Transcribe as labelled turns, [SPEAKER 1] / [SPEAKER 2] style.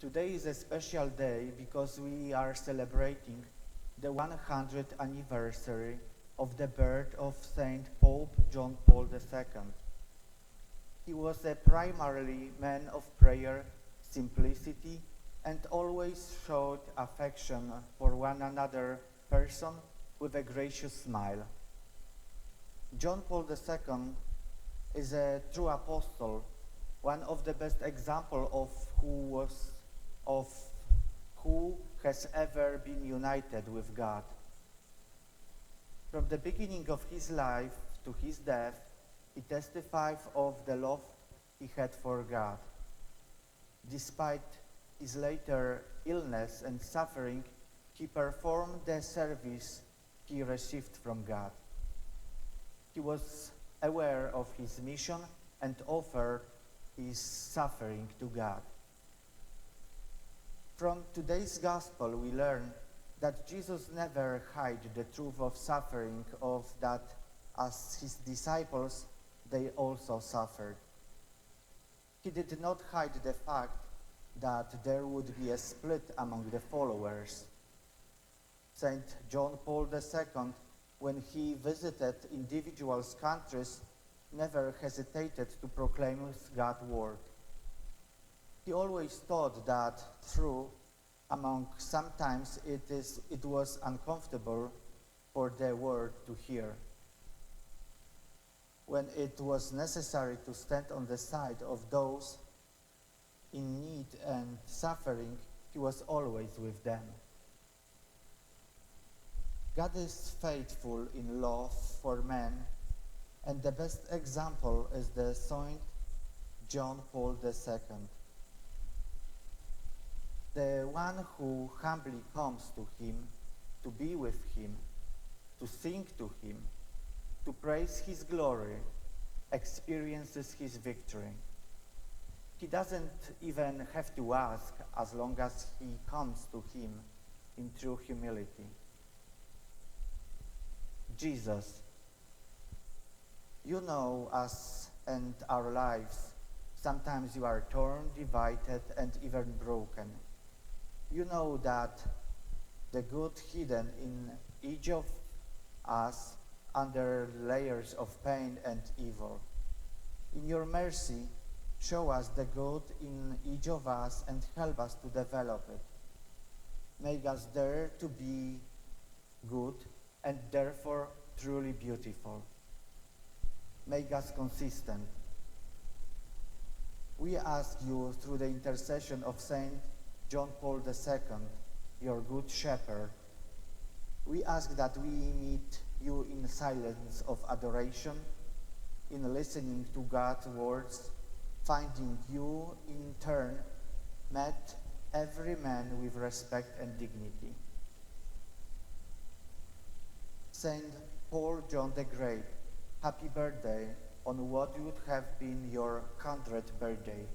[SPEAKER 1] Today is a special day because we are celebrating the 100th anniversary of the birth of Saint Pope John Paul II. He was a primarily man of prayer, simplicity, and always showed affection for one another person with a gracious smile. John Paul II is a true apostle, one of the best examples of who has ever been united with God. From the beginning of his life to his death, he testified of the love he had for God. Despite his later illness and suffering, he performed the service he received from God. He was aware of his mission and offered his suffering to God. From today's gospel, we learn that Jesus never hid the truth of suffering, of that as his disciples, they also suffered. He did not hide the fact that there would be a split among the followers. Saint John Paul II, when he visited individual countries, never hesitated to proclaim God's word. He always thought that sometimes it was uncomfortable for the word to hear. When it was necessary to stand on the side of those in need and suffering, he was always with them. God is faithful in love for men, and the best example is the Saint John Paul II. The one who humbly comes to him, to be with him, to sing to him, to praise his glory, experiences his victory. He doesn't even have to ask as long as he comes to him in true humility. Jesus, you know us and our lives. Sometimes you are torn, divided, and even broken. You know that the good hidden in each of us under layers of pain and evil. In your mercy, show us the good in each of us and help us to develop it. Make us dare to be good and therefore truly beautiful. Make us consistent. We ask you through the intercession of Saint John Paul II, your good shepherd. We ask that we meet you in silence of adoration, in listening to God's words, finding you in turn met every man with respect and dignity. Saint Paul John the Great, happy birthday on what would have been your 100th birthday.